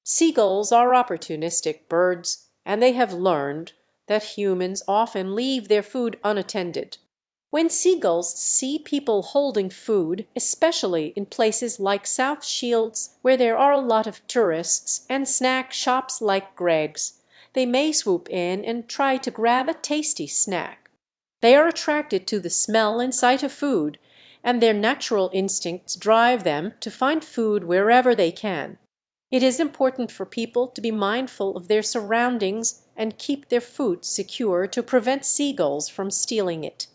Seagulls are opportunistic birds, and they have learned that humans often leave their food unattended. When seagulls see people holding food, especially in places like South Shields where there are a lot of tourists and snack shops like Greg's, they may swoop in and try to grab a tasty snack. They are attracted to the smell and sight of food, and their natural instincts drive them to find food wherever they can. It is important for people to be mindful of their surroundings and keep their food secure to prevent seagulls from stealing it.